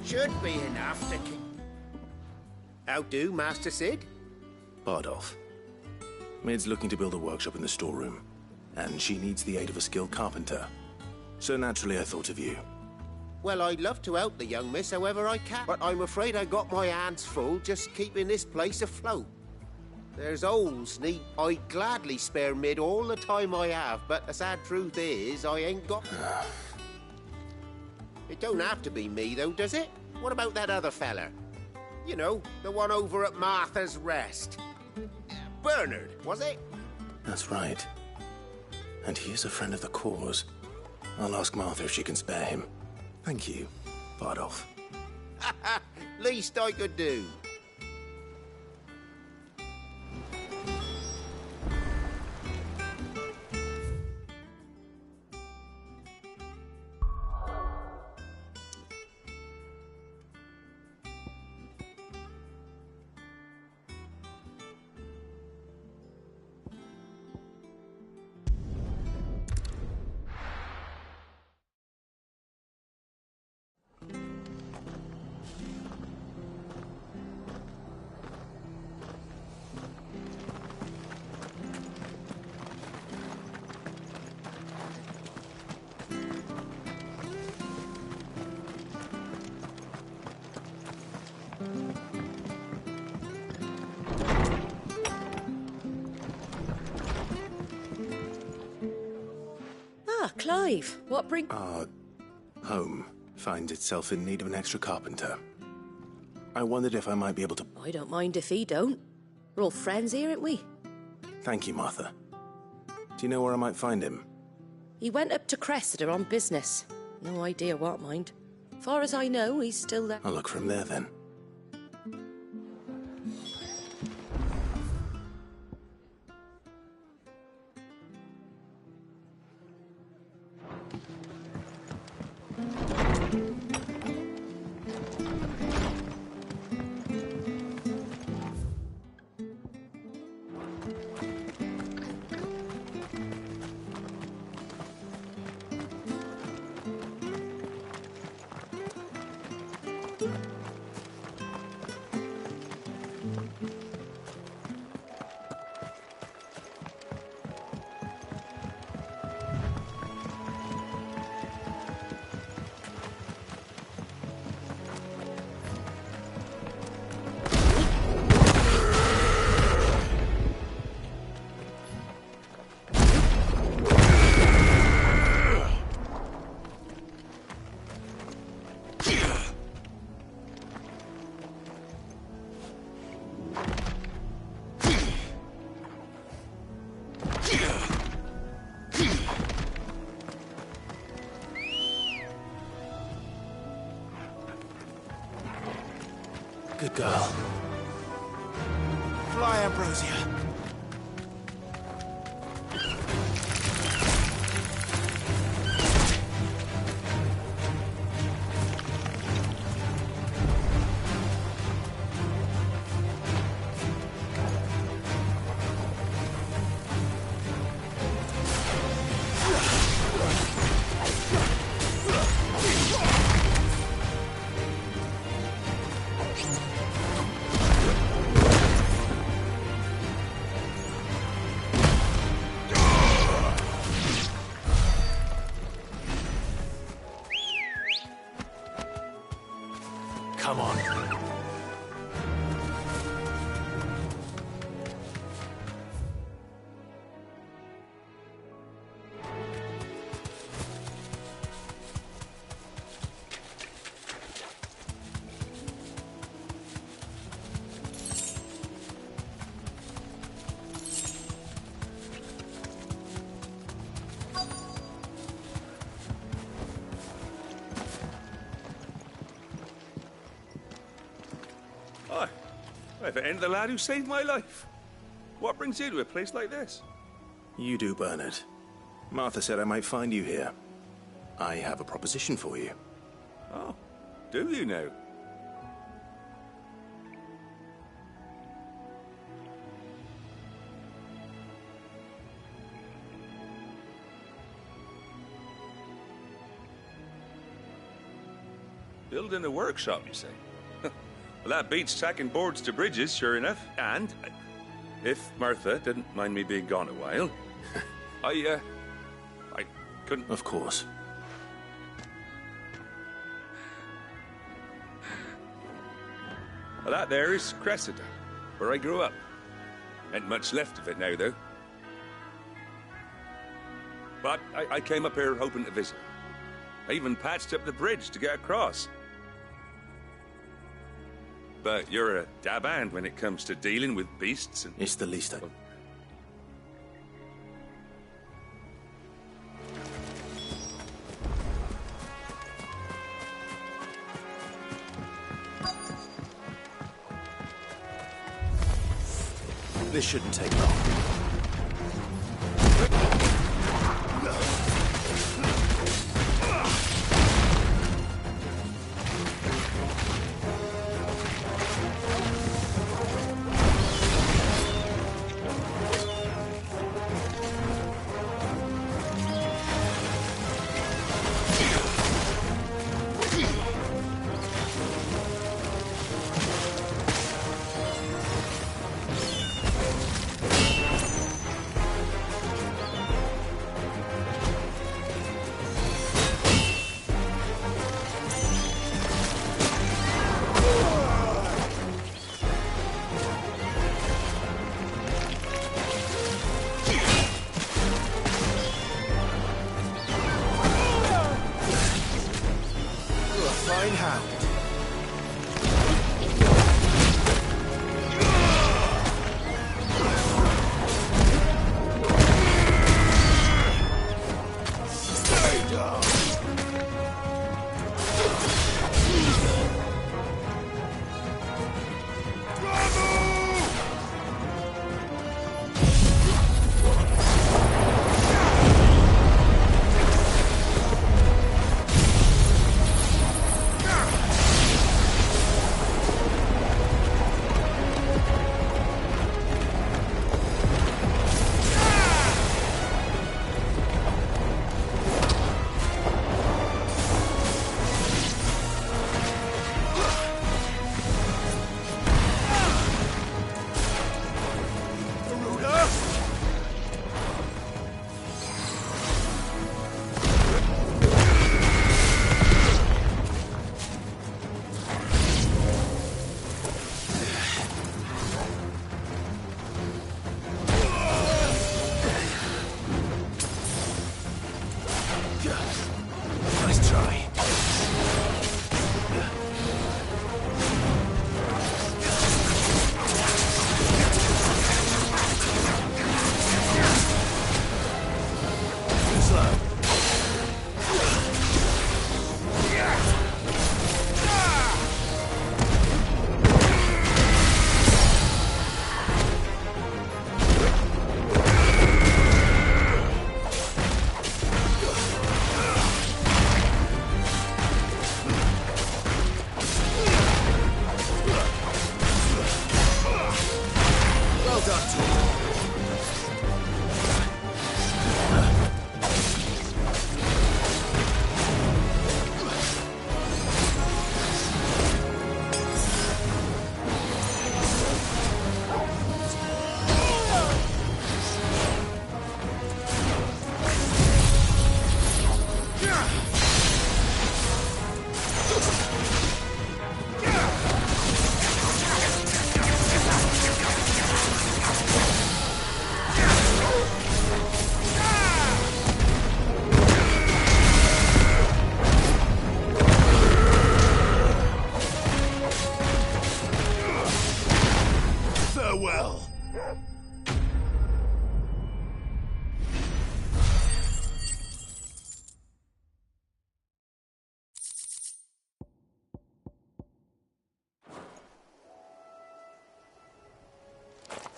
Should be enough to keep... How do, Master Sid? Bardolph. Mid's looking to build a workshop in the storeroom, and she needs the aid of a skilled carpenter. So naturally I thought of you. Well, I'd love to help the young miss however I can, but I'm afraid I got my hands full just keeping this place afloat. There's holes neat. I'd gladly spare Mid all the time I have, but the sad truth is, I ain't got... It don't have to be me, though, does it? What about that other fella? You know, the one over at Martha's Rest. Bernard, was it? That's right. And he is a friend of the cause. I'll ask Martha if she can spare him. Thank you, Bardolph. Least I could do. Clive, what bring... Our home finds itself in need of an extra carpenter. I wondered if I might be able to... I don't mind if he don't. We're all friends here, aren't we? Thank you, Martha. Do you know where I might find him? He went up to Cressida on business. No idea what, mind. Far as I know, he's still there. I'll look for him there, then. Good girl. Fly, Ambrosia. Come on. If it ain't the lad who saved my life. What brings you to a place like this? You do, Bernard. Martha said I might find you here. I have a proposition for you. Oh, do you now? building a workshop, you say? Well, that beats tacking boards to bridges, sure enough. And if Martha didn't mind me being gone a while, I couldn't... Of course. Well, that there is Cressida, where I grew up. Ain't much left of it now, though. But I came up here hoping to visit. I even patched up the bridge to get across. But you're a dab hand when it comes to dealing with beasts and... It's the least I... This shouldn't take long. Nice try.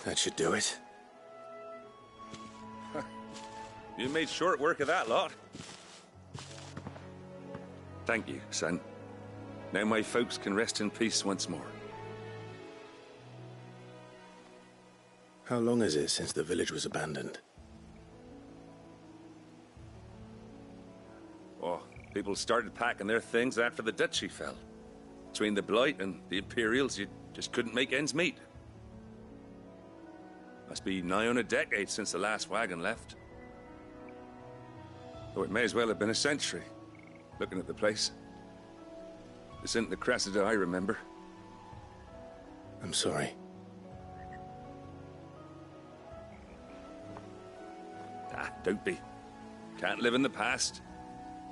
That should do it. You made short work of that lot. Thank you, son. Now my folks can rest in peace once more. How long is it since the village was abandoned? Oh, people started packing their things after the duchy fell. Between the Blight and the Imperials, you just couldn't make ends meet. Must be nigh on a decade since the last wagon left. Though it may as well have been a century, looking at the place. This isn't the Cressida I remember. I'm sorry. Ah, don't be. Can't live in the past,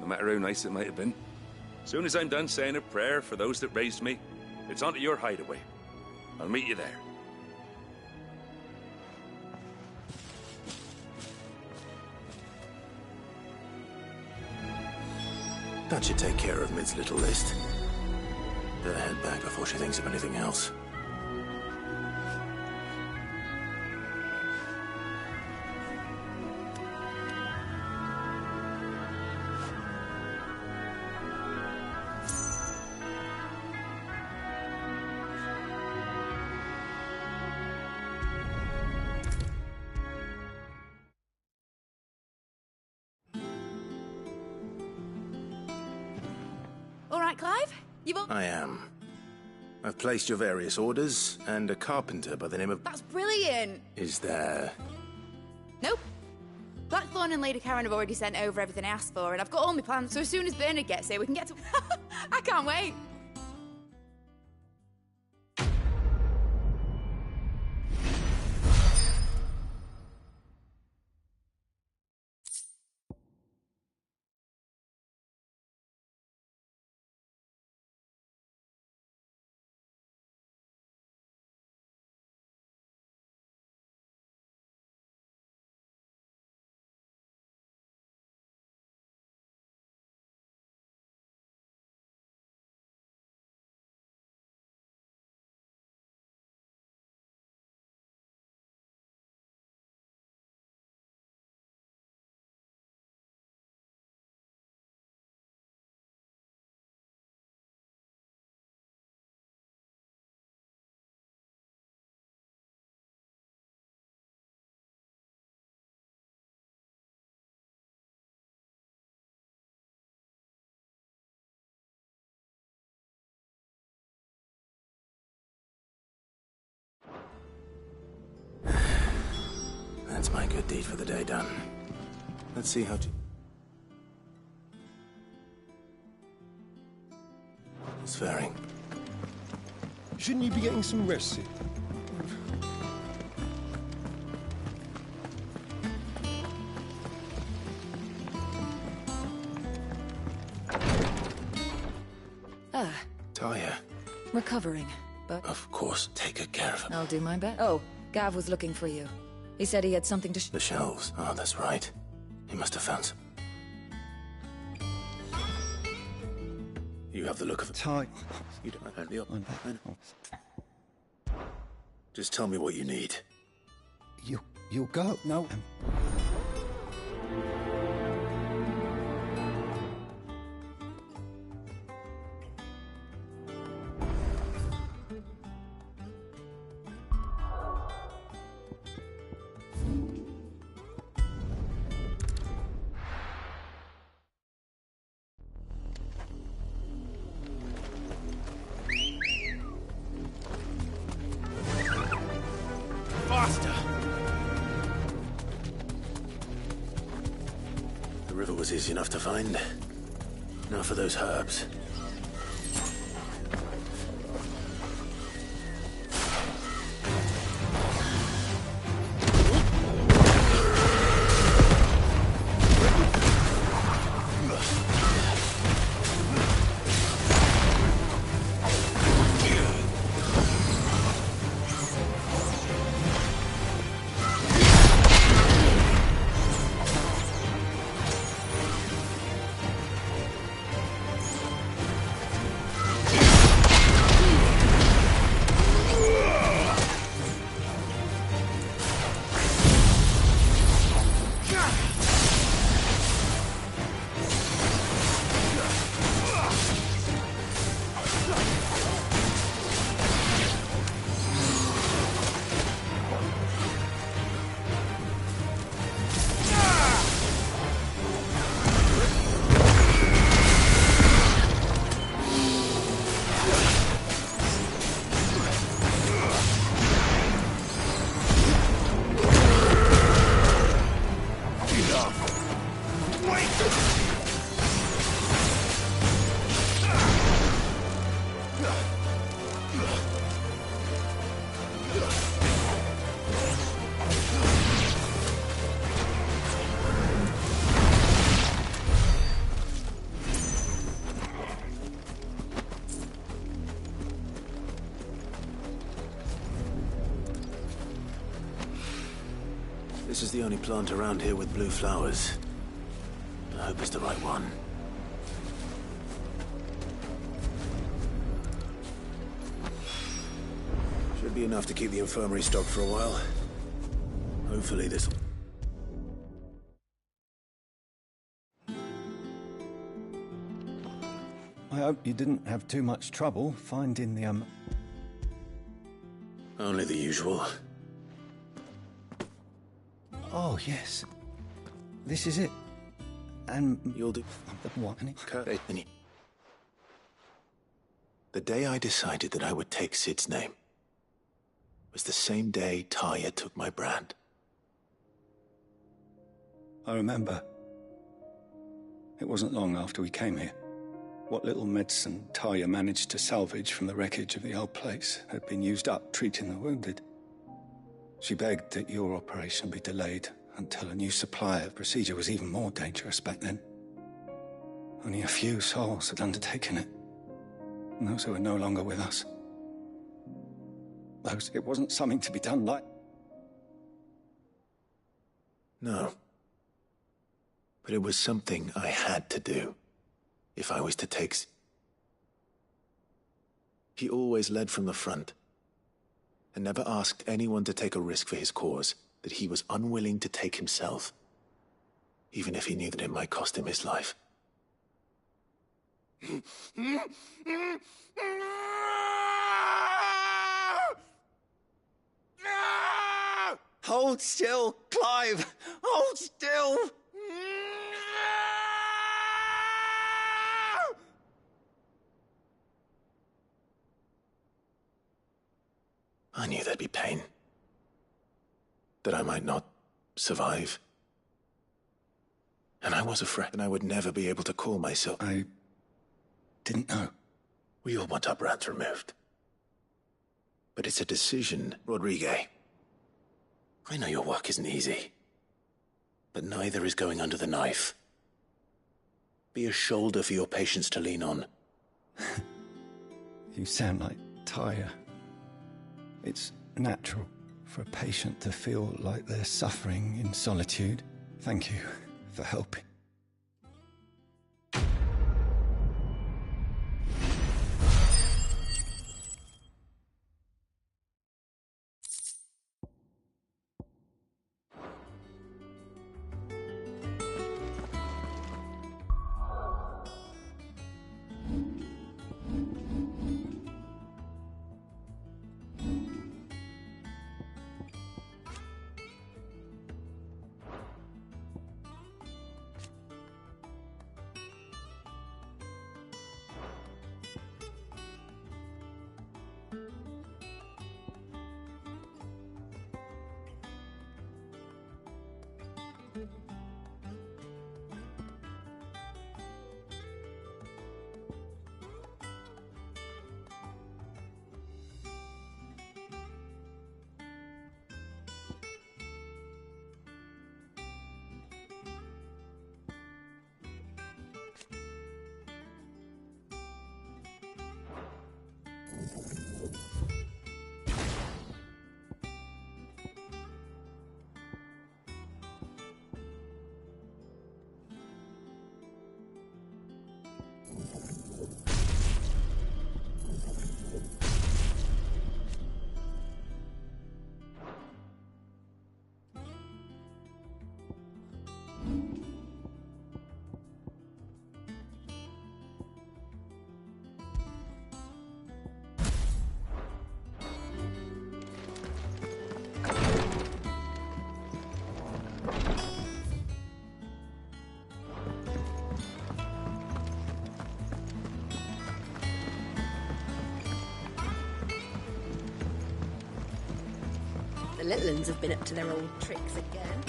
no matter how nice it might have been. Soon as I'm done saying a prayer for those that raised me, it's onto your hideaway. I'll meet you there. That should take care of Mid's little list. Better head back before she thinks of anything else. All right, Clive? You've all... I am. I've placed your various orders, and a carpenter by the name of... That's brilliant! Is there... Nope. Blackthorn and Lady Karen have already sent over everything I asked for, and I've got all my plans, so as soon as Bernard gets here, we can get to... I can't wait! That's my good deed for the day done. Let's see how... It's faring. Shouldn't you be getting some rest, Sid? Talia. Recovering, but Of course, take good care of him. I'll do my best. Oh, Gav was looking for you. He said he had something to The shelves. Oh, that's right. He must have found some. You have the look of a... Ty. You don't have the... I know. Just tell me what you need. You'll go. No. The river was easy enough to find. Now for those herbs. This is the only plant around here with blue flowers. I hope it's the right one. Should be enough to keep the infirmary stocked for a while. Hopefully this'll... I hope you didn't have too much trouble finding the, Only the usual. Oh, yes. This is it. And... You'll do... What? The day I decided that I would take Sid's name was the same day Taya took my brand. I remember. It wasn't long after we came here. What little medicine Taya managed to salvage from the wreckage of the old place had been used up treating the wounded. She begged that your operation be delayed until a new supply of procedure was even more dangerous back then. Only a few souls had undertaken it, and those who were no longer with us. It wasn't something to be done like... No. But it was something I had to do, if I was to take... He always led from the front, and never asked anyone to take a risk for his cause that he was unwilling to take himself, even if he knew that it might cost him his life. Hold still, Clive! Hold still! I knew there'd be pain. That I might not survive. And I was afraid that I would never be able to call myself... I didn't know. We all want our brands removed. But it's a decision, Rodriguez. I know your work isn't easy. But neither is going under the knife. Be a shoulder for your patients to lean on. You sound like Taya. It's natural for a patient to feel like they're suffering in solitude. Thank you for helping. The little uns have been up to their old tricks again.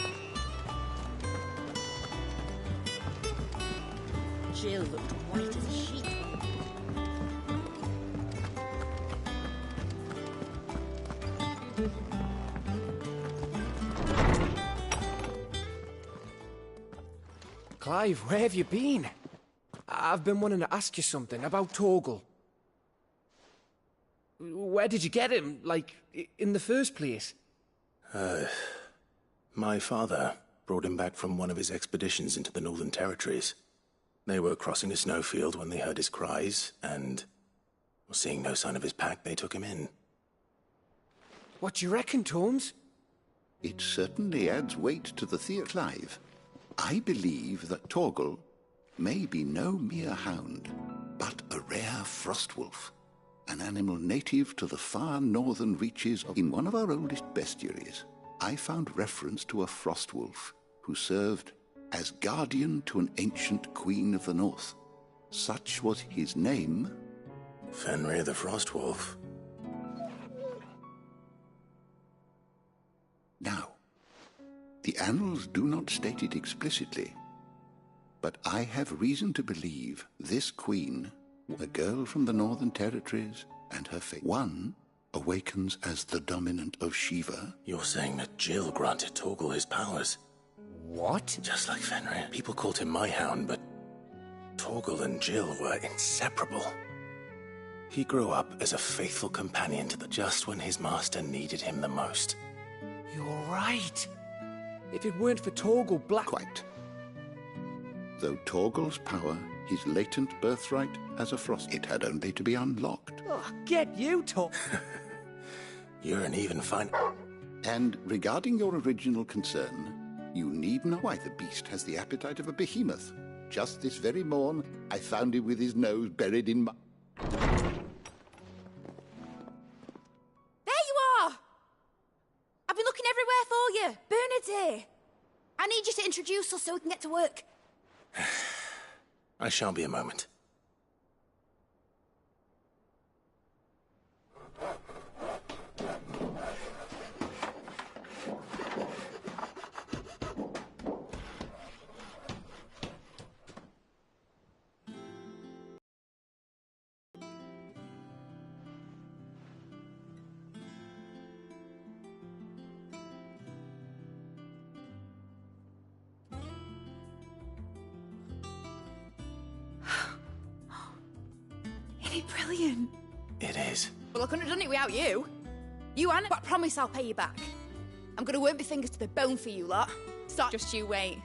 Jill looked white as a sheet. Clive, where have you been? I've been wanting to ask you something about Torgal. Where did you get him, like, in the first place? My father brought him back from one of his expeditions into the Northern Territories. They were crossing a snowfield when they heard his cries, and, seeing no sign of his pack, they took him in. What do you reckon, Tomes? It certainly adds weight to the theory, Clive. I believe that Torgal may be no mere hound, but a rare frostwolf, an animal native to the far northern reaches of... In one of our oldest bestiaries, I found reference to a frostwolf who served as guardian to an ancient queen of the north. Such was his name. Fenrir the Frostwolf. Now, the annals do not state it explicitly, but I have reason to believe this queen, a girl from the Northern Territories, and her fate. One awakens as the dominant of Shiva. You're saying that Jill granted Torgal his powers? What? Just like Fenrir. People called him my hound, but Torgal and Jill were inseparable. He grew up as a faithful companion to just when his master needed him the most. You're right. If it weren't for Torgal Quite. Though Torgal's power, his latent birthright as a frost, it had only to be unlocked. Oh, get you, Tor... You're an even fine... And regarding your original concern, you need not... Why, the beast has the appetite of a behemoth. Just this very morn, I found him with his nose buried in my... There you are! I've been looking everywhere for you. Bernard's here. I need you to introduce us so we can get to work. I shan't be a moment. Brilliant. It is. Well, I couldn't have done it without you. You and but I promise I'll pay you back. I'm gonna work my fingers to the bone for you lot. Stop. Just you wait.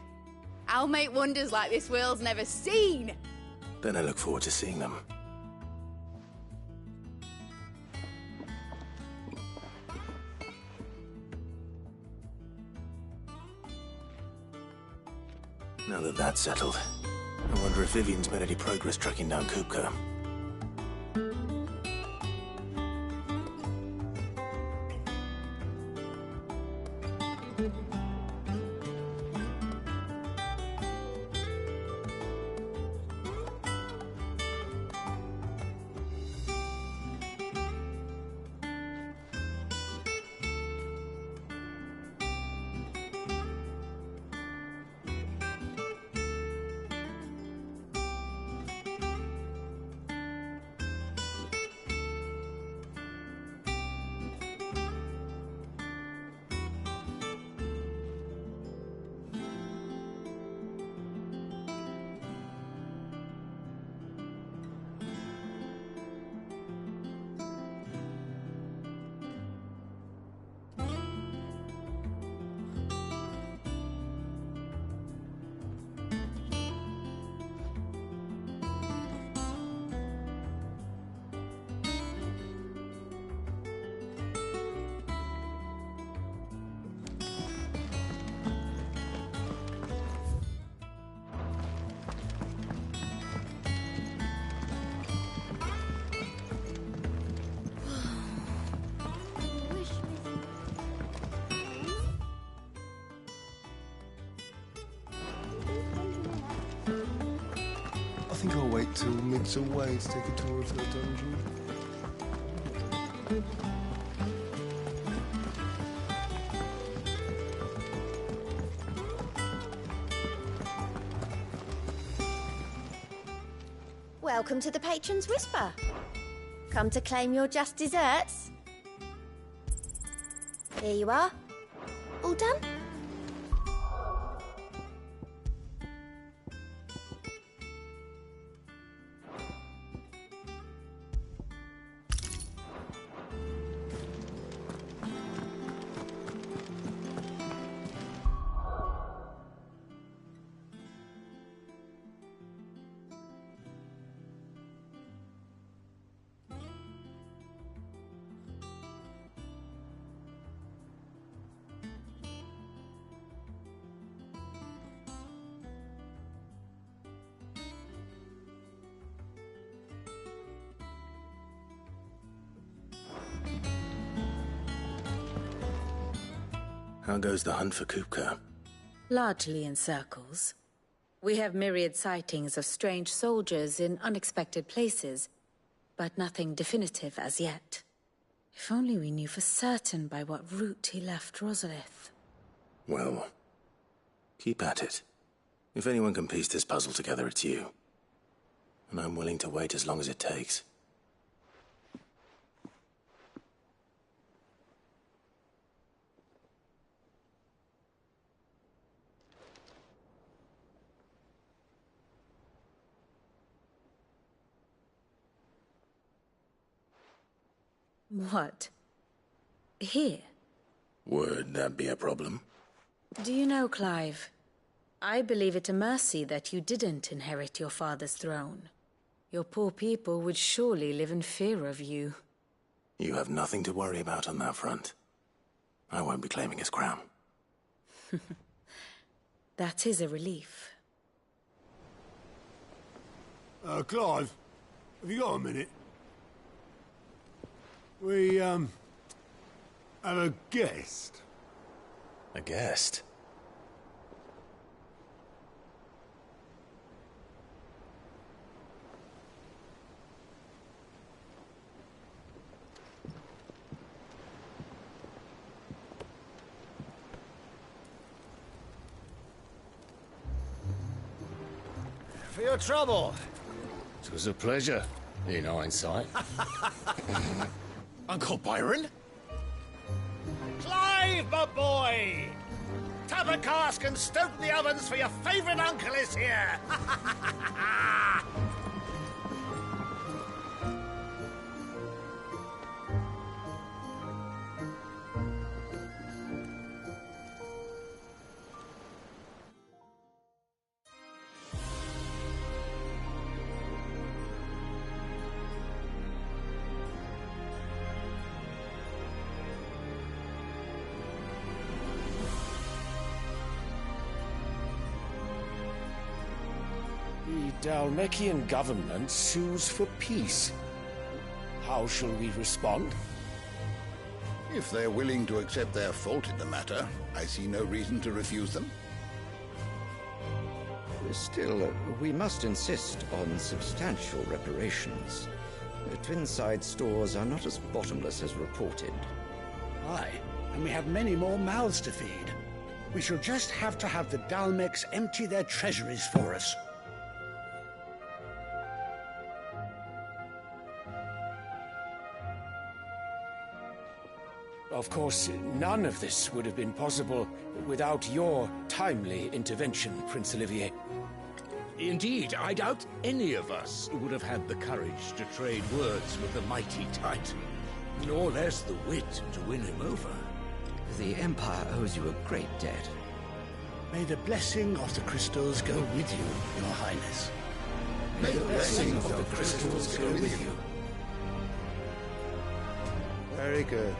I'll make wonders like this world's never seen. Then I look forward to seeing them. Now that that's settled, I wonder if Vivian's made any progress tracking down Kupka. I think I'll wait till mid's away to take a tour of the dungeon. Welcome to the Patron's Whisper. Come to claim your just desserts? Here you are. All done? How goes the hunt for Kupka? Largely in circles. We have myriad sightings of strange soldiers in unexpected places, but nothing definitive as yet. If only we knew for certain by what route he left Rosalith. Well, keep at it. If anyone can piece this puzzle together, it's you. And I'm willing to wait as long as it takes. What? Here? Would that be a problem? Do you know, Clive, I believe it a mercy that you didn't inherit your father's throne. Your poor people would surely live in fear of you. You have nothing to worry about on that front. I won't be claiming his crown. That is a relief. Clive, have you got a minute? We, have a guest. A guest? For your trouble. It was a pleasure, in hindsight. Uncle Byron? Clive, my boy! Tap a cask and stoke the ovens for your favourite uncle is here! The Dalmekian government sues for peace. How shall we respond? If they're willing to accept their fault in the matter, I see no reason to refuse them. Still, we must insist on substantial reparations. Twinside stores are not as bottomless as reported. Aye, and we have many more mouths to feed. We shall just have to have the Dalmeks empty their treasuries for us. Of course, none of this would have been possible without your timely intervention, Prince Olivier. Indeed, I doubt any of us would have had the courage to trade words with the mighty Titan, nor less the wit to win him over. The Empire owes you a great debt. May the blessing of the crystals go with you, Your Highness. May the blessing of the crystals go with you. Very good.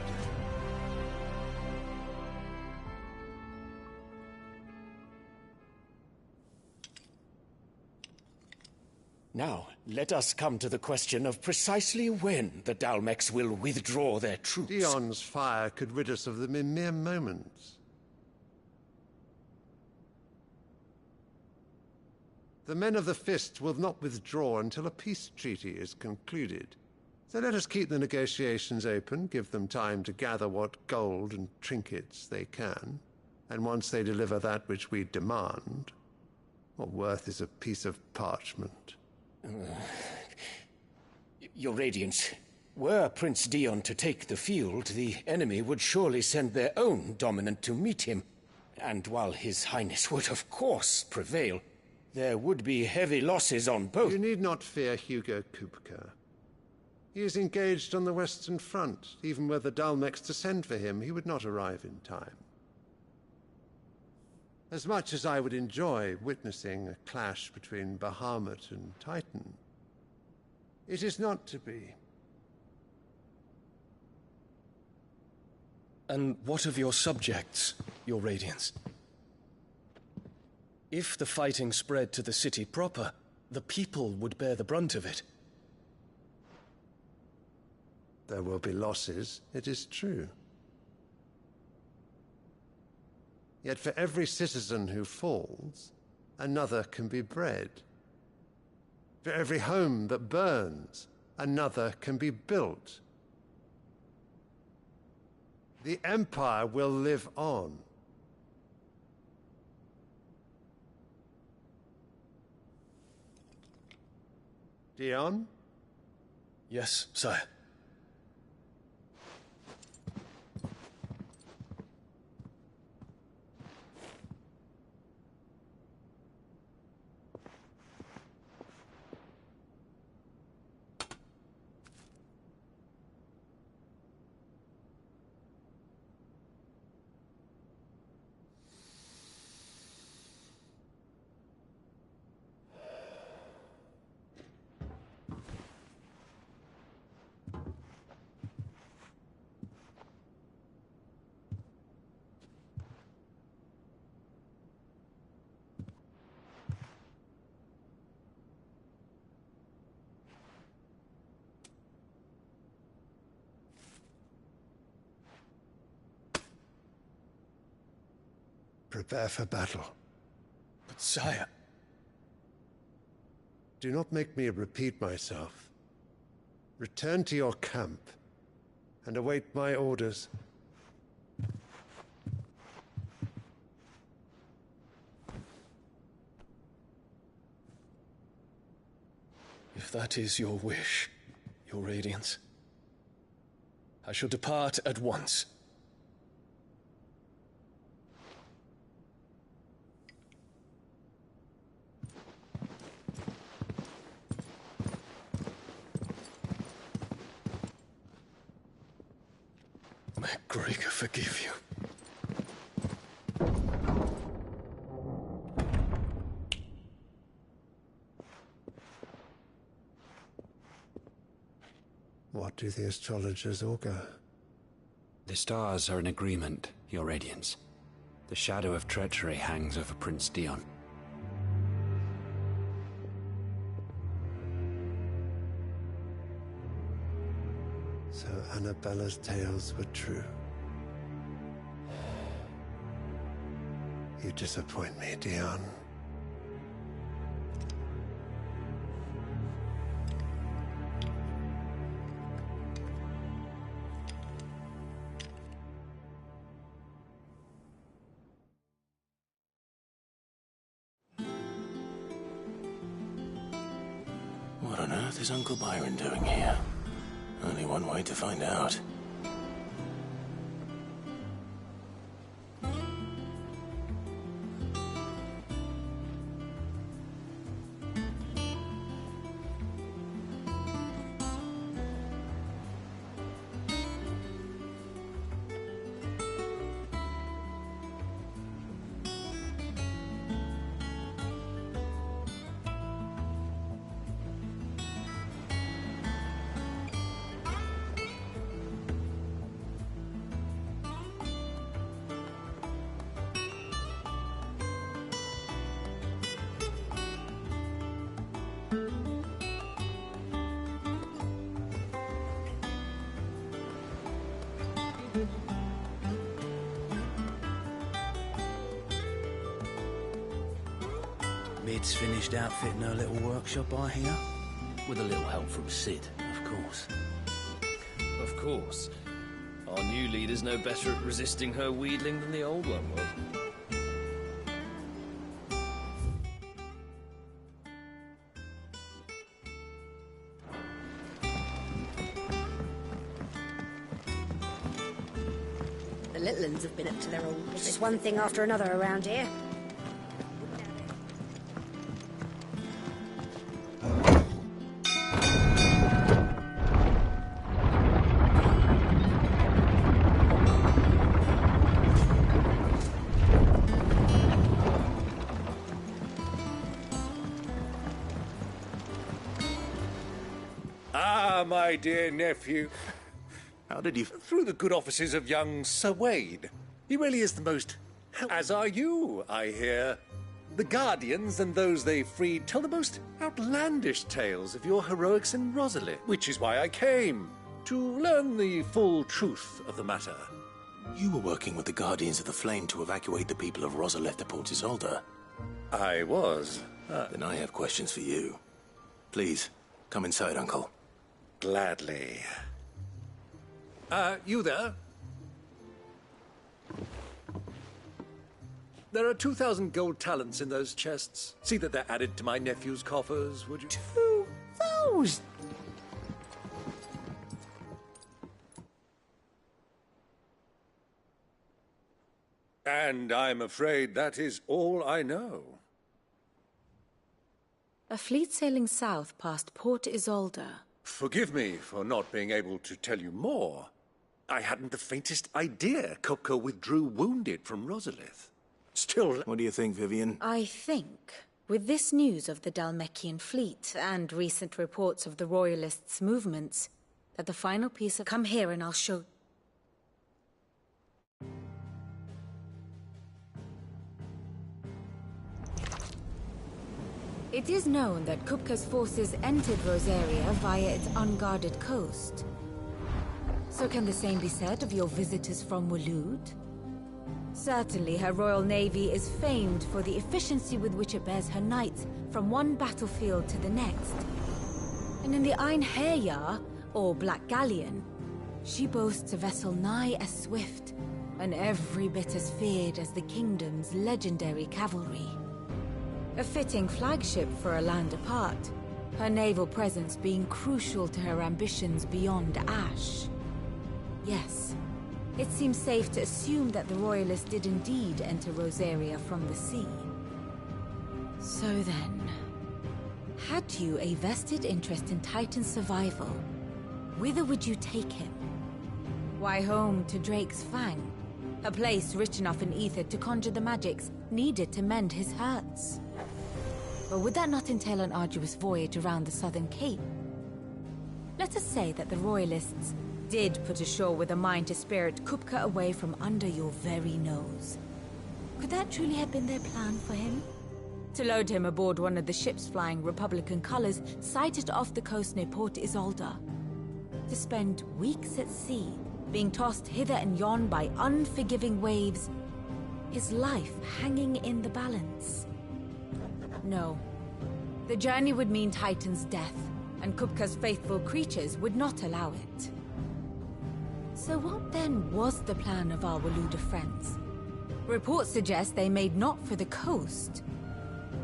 Now, let us come to the question of precisely when the Dalmeks will withdraw their troops. Dion's fire could rid us of them in mere moments. The men of the Fist will not withdraw until a peace treaty is concluded. So let us keep the negotiations open, give them time to gather what gold and trinkets they can, and once they deliver that which we demand, what worth is a piece of parchment? Your Radiance, Were Prince Dion to take the field, the enemy would surely send their own dominant to meet him. And while His Highness would of course prevail, there would be heavy losses on both. You need not fear Hugo Kupka. He is engaged on the Western Front. Even were the Dalmex to send for him, he would not arrive in time. As much as I would enjoy witnessing a clash between Bahamut and Titan, it is not to be. And what of your subjects, your Radiance? If the fighting spread to the city proper, the people would bear the brunt of it. There will be losses, it is true. Yet for every citizen who falls, another can be bred. For every home that burns, another can be built. The Empire will live on. Dion? Yes, sire. Prepare for battle. But sire... Do not make me repeat myself. Return to your camp and await my orders. If that is your wish, your Radiance, I shall depart at once. May Gregor forgive you. What do the astrologers augur? The stars are in agreement, Your Radiance. The shadow of treachery hangs over Prince Dion. So Annabella's tales were true. You disappoint me, Dion. What on earth is Uncle Byron doing here? Only one way to find out. Mid's finished outfitting her little workshop, I hear. With a little help from Sid, of course. Of course. Our new leader's no better at resisting her wheedling than the old one was. little uns have been up to their old... It's just one thing after another around here. Ah, my dear nephew. How did you... Through the good offices of young Sir Wade. He really is the most... As are you, I hear. The Guardians and those they freed tell the most outlandish tales of your heroics in Rosalie, which is why I came, to learn the full truth of the matter. You were working with the Guardians of the Flame to evacuate the people of Rosalith to Port Isolde. I was. Then I have questions for you. Please, come inside, Uncle. Gladly. You there? There are 2,000 gold talents in those chests. See that they're added to my nephew's coffers, would you? 2,000? And I'm afraid that is all I know. A fleet sailing south past Port Isolde. Forgive me for not being able to tell you more. I hadn't the faintest idea Kupka withdrew wounded from Rosalith. Still... What do you think, Vivian? I think, with this news of the Dalmekian fleet and recent reports of the Royalists' movements, that the final piece of... Come here and I'll show... It is known that Kupka's forces entered Rosaria via its unguarded coast. So can the same be said of your visitors from Waloed? Certainly her Royal Navy is famed for the efficiency with which it bears her knights from one battlefield to the next. And in the Einherjar, or Black Galleon, she boasts a vessel nigh as swift, and every bit as feared as the kingdom's legendary cavalry. A fitting flagship for a land apart, her naval presence being crucial to her ambitions beyond Ash. Yes, it seems safe to assume that the Royalists did indeed enter Rosaria from the sea. So then, had you a vested interest in Titan's survival, whither would you take him? Why, home to Drake's Fang, a place rich enough in ether to conjure the magics needed to mend his hurts. But would that not entail an arduous voyage around the southern cape? Let us say that the Royalists did put ashore with a mind to spirit Kupka away from under your very nose. Could that truly have been their plan for him? To load him aboard one of the ships flying Republican colors sighted off the coast near Port Isolde. To spend weeks at sea, being tossed hither and yon by unforgiving waves, his life hanging in the balance. No. The journey would mean Titan's death, and Kupka's faithful creatures would not allow it. So what then was the plan of our Waluda friends? Reports suggest they made not for the coast,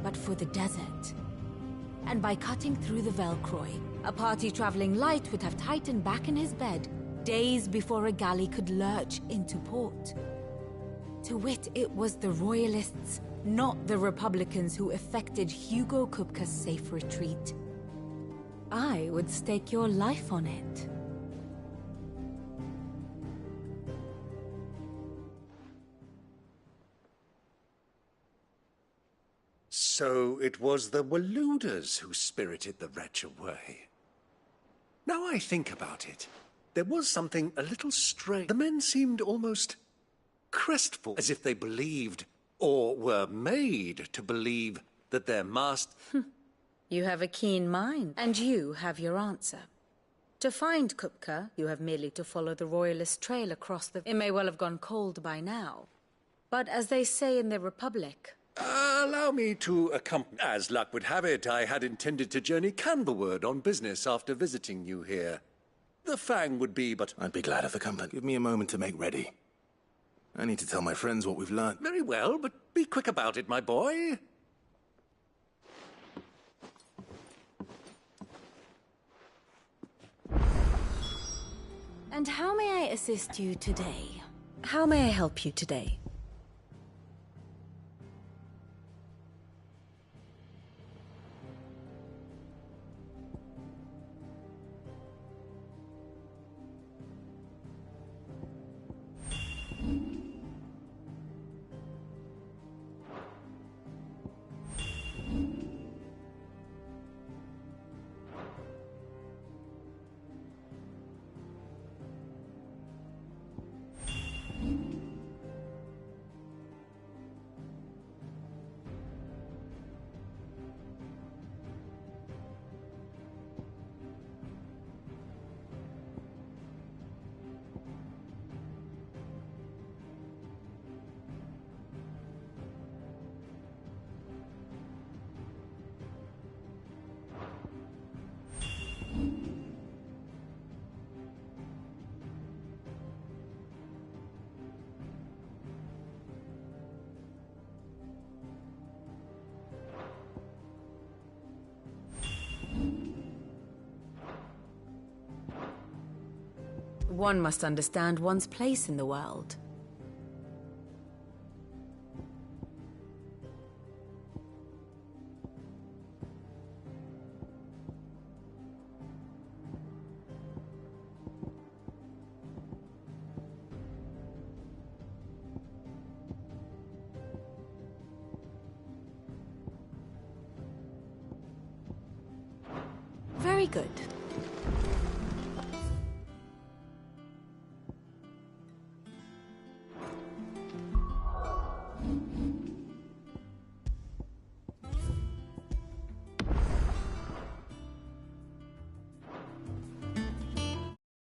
but for the desert. And by cutting through the Velcroy, a party traveling light would have Titan back in his bed days before a galley could lurch into port. To wit, it was the Royalists, not the Republicans, who effected Hugo Kupka's safe retreat. I would stake your life on it. So it was the Waludas who spirited the wretch away. Now I think about it, there was something a little strange. The men seemed almost crestful, as if they believed, or were made to believe, that their master... You have a keen mind, and you have your answer. To find Kupka, you have merely to follow the Royalist trail across the... It may well have gone cold by now. But as they say in the Republic... allow me to accompany... As luck would have it, I had intended to journey Canberward on business after visiting you here. The Fang would be, but... I'd be glad of the company. Give me a moment to make ready. I need to tell my friends what we've learned. Very well, but be quick about it, my boy. And how may I assist you today? How may I help you today? One must understand one's place in the world. Very good.